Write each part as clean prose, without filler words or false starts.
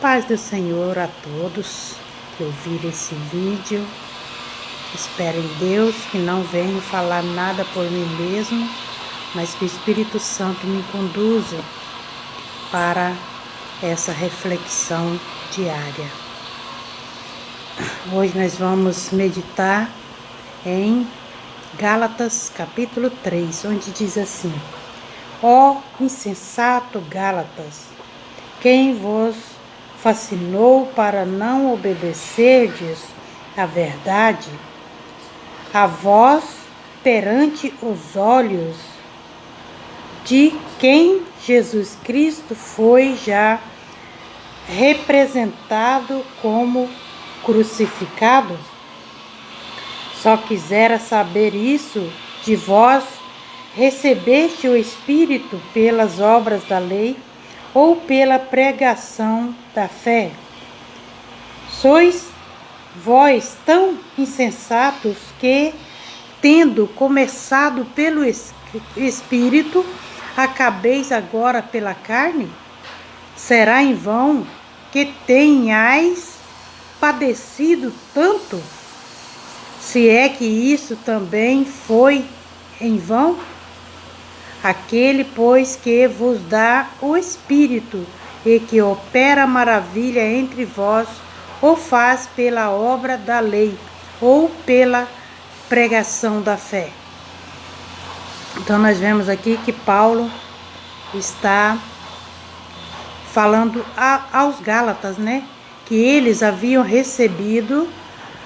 Paz do Senhor a todos que ouviram esse vídeo. Espero em Deus que não venho falar nada por mim mesmo, mas que o Espírito Santo me conduza para essa reflexão diária. Hoje nós vamos meditar em Gálatas capítulo 3, onde diz assim: Ó insensato Gálatas, quem vos fascinou para não obedecerdes à verdade, a vós perante os olhos de quem Jesus Cristo foi já representado como crucificado? Só quisera saber isso de vós: recebeste o Espírito pelas obras da lei ou pela pregação da fé? Sois vós tão insensatos que, tendo começado pelo Espírito, acabeis agora pela carne? Será em vão que tenhais padecido tanto? Se é que isso também foi em vão? Aquele, pois, que vos dá o Espírito e que opera maravilha entre vós, o faz pela obra da lei ou pela pregação da fé? Então nós vemos aqui que Paulo está falando aos Gálatas, né? Que eles haviam recebido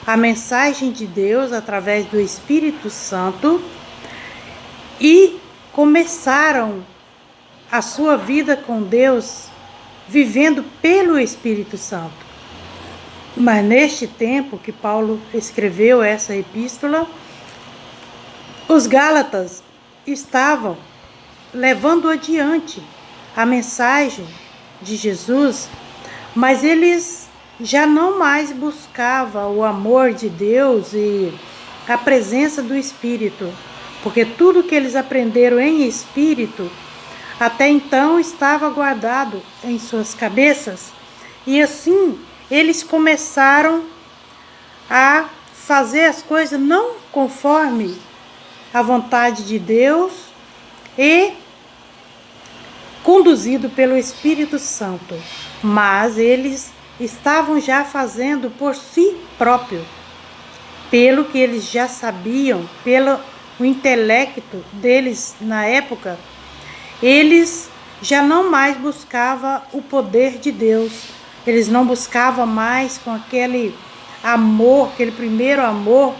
a mensagem de Deus através do Espírito Santo e começaram a sua vida com Deus vivendo pelo Espírito Santo. Mas neste tempo que Paulo escreveu essa epístola, os Gálatas estavam levando adiante a mensagem de Jesus, mas eles já não mais buscavam o amor de Deus e a presença do Espírito, porque tudo que eles aprenderam em Espírito até então estava guardado em suas cabeças, e assim eles começaram a fazer as coisas não conforme a vontade de Deus e conduzido pelo Espírito Santo, mas eles estavam já fazendo por si próprio, pelo que eles já sabiam, pelo o intelecto deles na época. Eles já não mais buscavam o poder de Deus, eles não buscavam mais com aquele amor, aquele primeiro amor,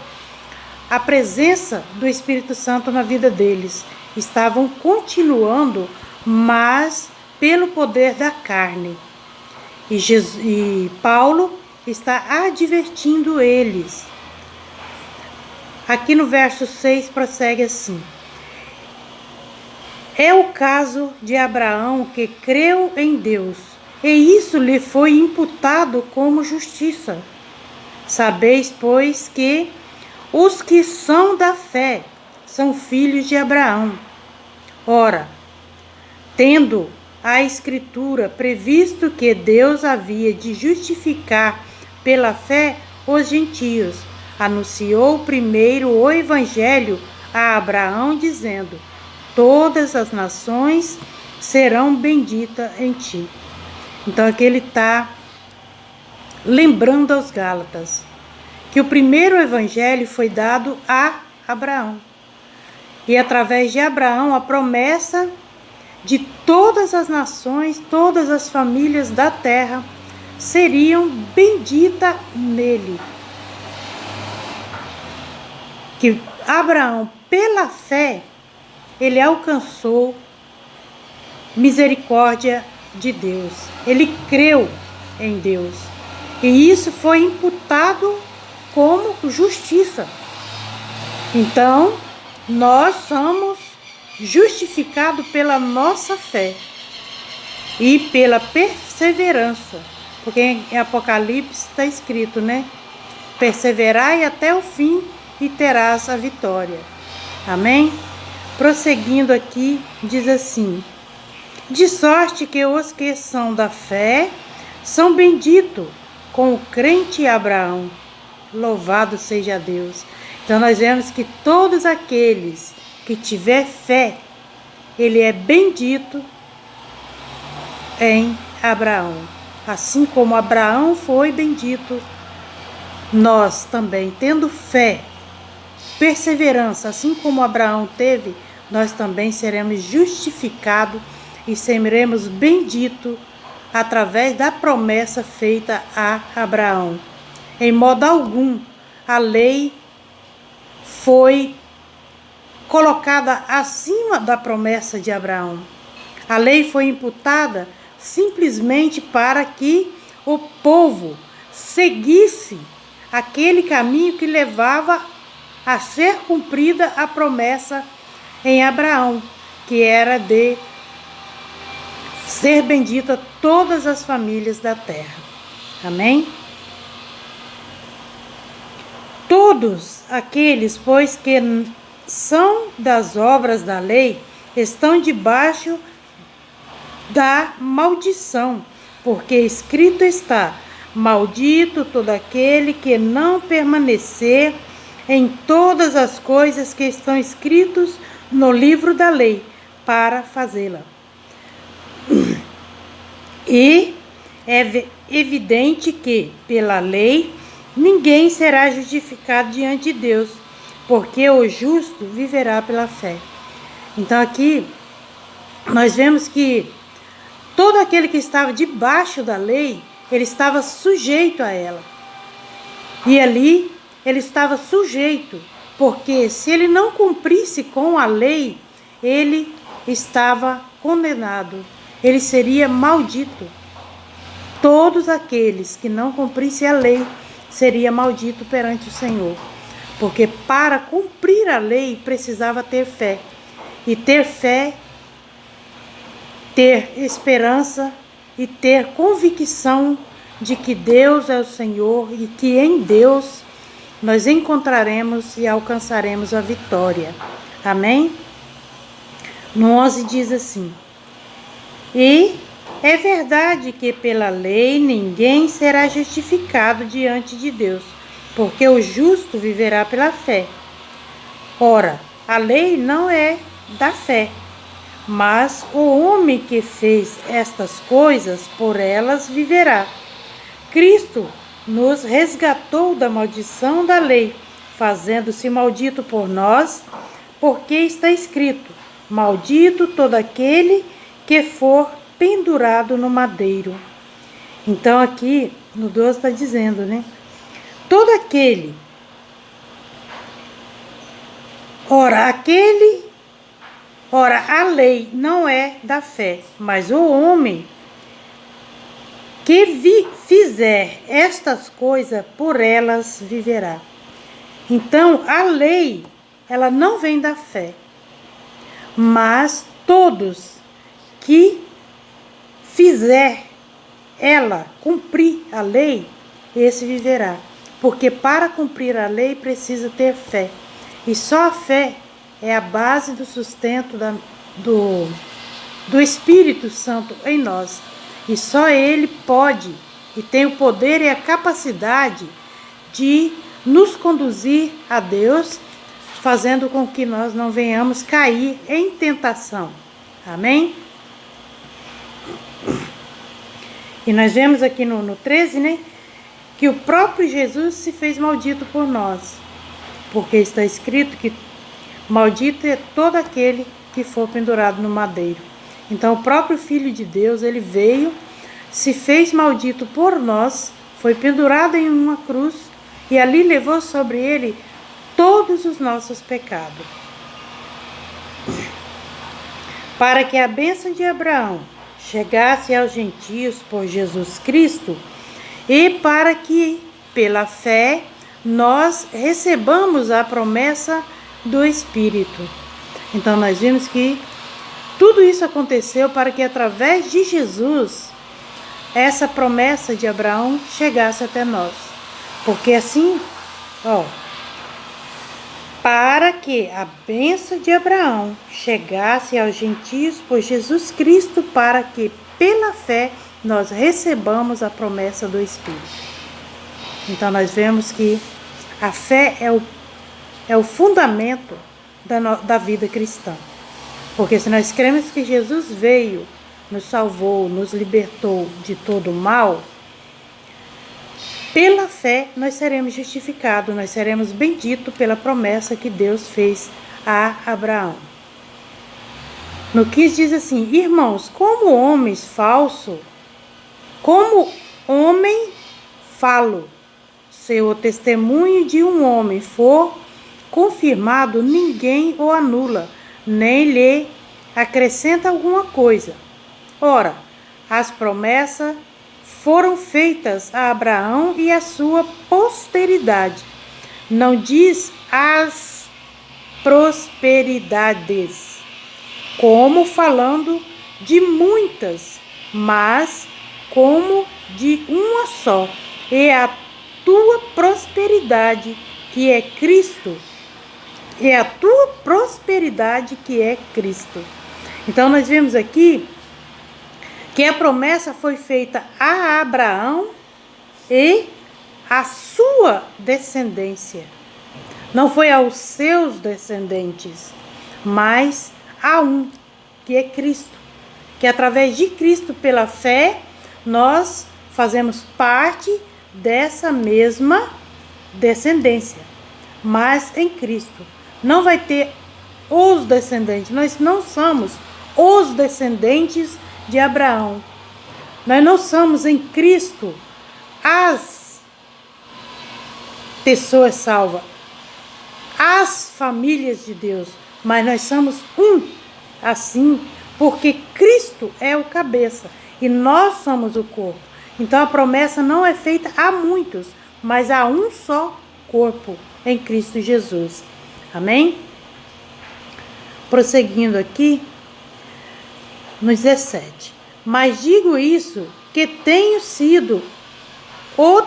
a presença do Espírito Santo na vida deles. Estavam continuando, mas pelo poder da carne. E Paulo está advertindo eles. Aqui no verso 6 prossegue assim: É o caso de Abraão, que creu em Deus, e isso lhe foi imputado como justiça. Sabeis, pois, que os que são da fé são filhos de Abraão. Ora, tendo a Escritura previsto que Deus havia de justificar pela fé os gentios, anunciou primeiro o Evangelho a Abraão, dizendo: Todas as nações serão benditas em ti. Então aqui ele está lembrando aos Gálatas que o primeiro Evangelho foi dado a Abraão. E através de Abraão a promessa de todas as nações, todas as famílias da terra seriam benditas nele. Que Abraão, pela fé, ele alcançou misericórdia de Deus. Ele creu em Deus. E isso foi imputado como justiça. Então, nós somos justificados pela nossa fé e pela perseverança. Porque em Apocalipse está escrito, né? Perseverai até o fim e terás a vitória. Amém? Prosseguindo aqui, diz assim: De sorte que os que são da fé são benditos com o crente Abraão. Louvado seja Deus. Então nós vemos que todos aqueles que tiver fé, ele é bendito em Abraão. Assim como Abraão foi bendito, nós também, tendo fé, perseverança, assim como Abraão teve, nós também seremos justificados e seremos benditos através da promessa feita a Abraão. Em modo algum, a lei foi colocada acima da promessa de Abraão. A lei foi imputada simplesmente para que o povo seguisse aquele caminho que levava a ser cumprida a promessa em Abraão, que era de ser bendita todas as famílias da terra. Amém? Todos aqueles, pois, que são das obras da lei, estão debaixo da maldição, porque escrito está: maldito todo aquele que não permanecer em todas as coisas que estão escritas no livro da lei, para fazê-la. E é evidente que, pela lei, ninguém será justificado diante de Deus, porque o justo viverá pela fé. Então aqui nós vemos que todo aquele que estava debaixo da lei, ele estava sujeito a ela. E ali ele estava sujeito, porque se ele não cumprisse com a lei, ele estava condenado, ele seria maldito. Todos aqueles que não cumprissem a lei seria maldito perante o Senhor, porque para cumprir a lei precisava ter fé, e ter fé, ter esperança e ter convicção de que Deus é o Senhor e que em Deus nós encontraremos e alcançaremos a vitória. Amém? No 11 diz assim: e é verdade que pela lei ninguém será justificado diante de Deus, porque o justo viverá pela fé. Ora, a lei não é da fé, mas o homem que fez estas coisas, por elas viverá. Cristo nos resgatou da maldição da lei, fazendo-se maldito por nós, porque está escrito: maldito todo aquele que for pendurado no madeiro. Então aqui no 12 está dizendo, né? Todo aquele. Ora, a lei não é da fé, mas o homem que fizer estas coisas, por elas viverá. Então, a lei, ela não vem da fé, mas todos que fizer ela cumprir a lei, esse viverá. Porque para cumprir a lei precisa ter fé. E só a fé é a base do sustento do Espírito Santo em nós. E só Ele pode e tem o poder e a capacidade de nos conduzir a Deus, fazendo com que nós não venhamos cair em tentação. Amém? E nós vemos aqui no 13, né? Que o próprio Jesus se fez maldito por nós. Porque está escrito que maldito é todo aquele que for pendurado no madeiro. Então o próprio Filho de Deus, ele veio, se fez maldito por nós, foi pendurado em uma cruz e ali levou sobre ele todos os nossos pecados. Para que a bênção de Abraão chegasse aos gentios por Jesus Cristo e para que, pela fé, nós recebamos a promessa do Espírito. Então nós vimos que tudo isso aconteceu para que através de Jesus essa promessa de Abraão chegasse até nós. Porque assim, para que a bênção de Abraão chegasse aos gentios por Jesus Cristo, para que pela fé nós recebamos a promessa do Espírito. Então nós vemos que a fé é o fundamento da vida cristã. Porque se nós cremos que Jesus veio, nos salvou, nos libertou de todo o mal, pela fé nós seremos justificados, nós seremos benditos pela promessa que Deus fez a Abraão. No 15 diz assim: irmãos, como homens falsos, como homem falo, se o testemunho de um homem for confirmado, ninguém o anula, nem lhe acrescenta alguma coisa. Ora, as promessas foram feitas a Abraão e a sua posteridade. Não diz as prosperidades, como falando de muitas, mas como de uma só, e a tua prosperidade que é Cristo. É a tua prosperidade que é Cristo. Então nós vemos aqui que a promessa foi feita a Abraão e a sua descendência. Não foi aos seus descendentes, mas a um, que é Cristo. Que através de Cristo, pela fé, nós fazemos parte dessa mesma descendência. Mas em Cristo não vai ter os descendentes. Nós não somos os descendentes de Abraão. Nós não somos em Cristo as pessoas salvas, as famílias de Deus, mas nós somos um, assim, porque Cristo é o cabeça e nós somos o corpo. Então a promessa não é feita a muitos, mas a um só corpo em Cristo Jesus. Amém? Prosseguindo aqui, no 17. Mas digo isso, que tenho sido o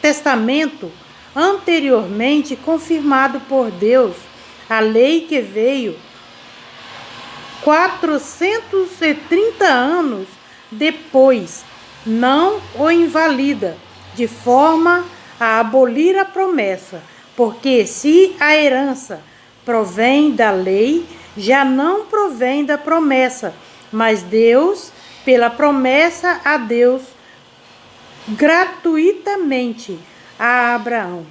testamento anteriormente confirmado por Deus, a lei que veio 430 anos depois, não o invalida, de forma a abolir a promessa, porque se a herança provém da lei, já não provém da promessa, mas Deus, pela promessa a Deus, gratuitamente a Abraão.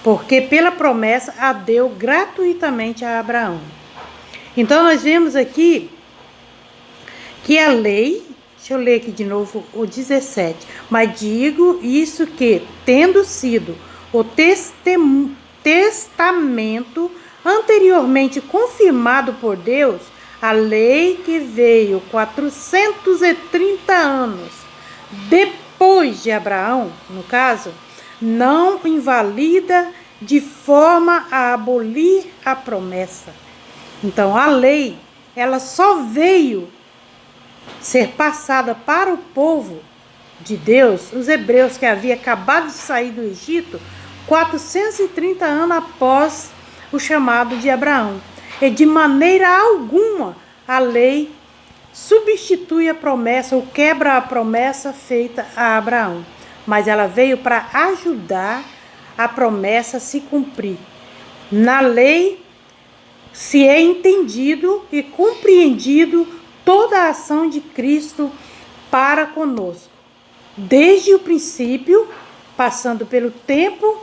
Porque pela promessa a deu gratuitamente a Abraão. Então nós vemos aqui que a lei, deixa eu ler aqui de novo o 17. Mas digo isso que, tendo sido o testamento anteriormente confirmado por Deus, a lei que veio 430 anos depois de Abraão, no caso, não invalida de forma a abolir a promessa. Então, a lei, ela só veio ser passada para o povo de Deus, os hebreus que haviam acabado de sair do Egito, 430 anos após o chamado de Abraão. E de maneira alguma a lei substitui a promessa ou quebra a promessa feita a Abraão. Mas ela veio para ajudar a promessa a se cumprir. Na lei se é entendido e compreendido toda a ação de Cristo para conosco. Desde o princípio, passando pelo tempo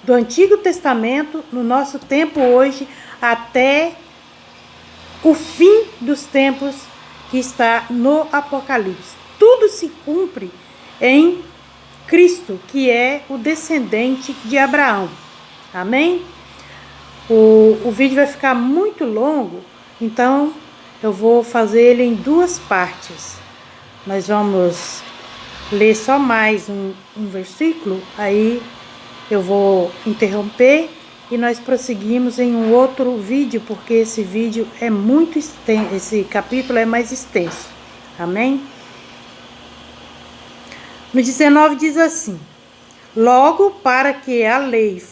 do Antigo Testamento, no nosso tempo hoje, até o fim dos tempos que está no Apocalipse. Tudo se cumpre em Cristo, que é o descendente de Abraão. Amém? O vídeo vai ficar muito longo, então eu vou fazer ele em duas partes. Nós vamos ler só mais um versículo, aí eu vou interromper e nós prosseguimos em um outro vídeo, porque esse vídeo é muito extenso, esse capítulo é mais extenso. Amém? No 19 diz assim: logo para que a lei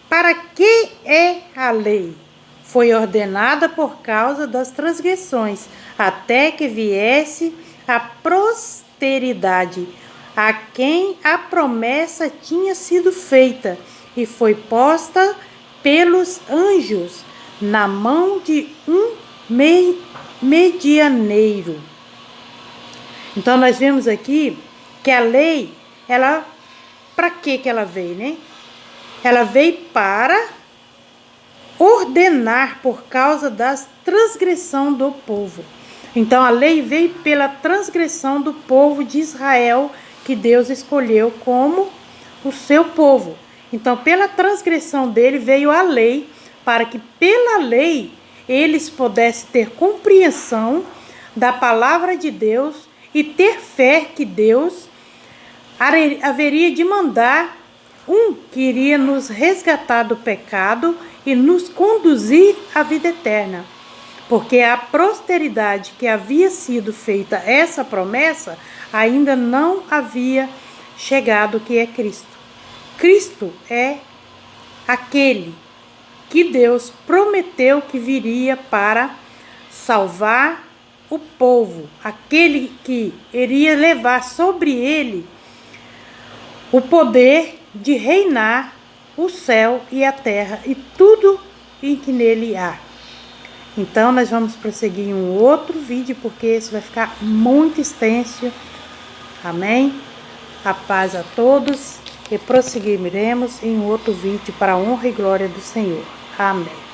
para que é a lei? foi ordenada por causa das transgressões, até que viesse a posteridade, a quem a promessa tinha sido feita, e foi posta pelos anjos na mão de um medianeiro. Então nós vemos aqui que a lei, ela, para que ela veio, né? Ela veio para ordenar por causa da transgressão do povo. Então a lei veio pela transgressão do povo de Israel, que Deus escolheu como o seu povo. Então pela transgressão dele veio a lei, para que pela lei eles pudessem ter compreensão da palavra de Deus e ter fé que Deus haveria de mandar um que iria nos resgatar do pecado e nos conduzir à vida eterna. Porque a posteridade que havia sido feita essa promessa ainda não havia chegado, que é Cristo. Cristo é aquele que Deus prometeu que viria para salvar o povo, aquele que iria levar sobre ele o poder de reinar o céu e a terra e tudo em que nele há. Então nós vamos prosseguir em um outro vídeo, porque esse vai ficar muito extenso. Amém? A paz a todos, e prosseguiremos em um outro vídeo para a honra e glória do Senhor. Amém.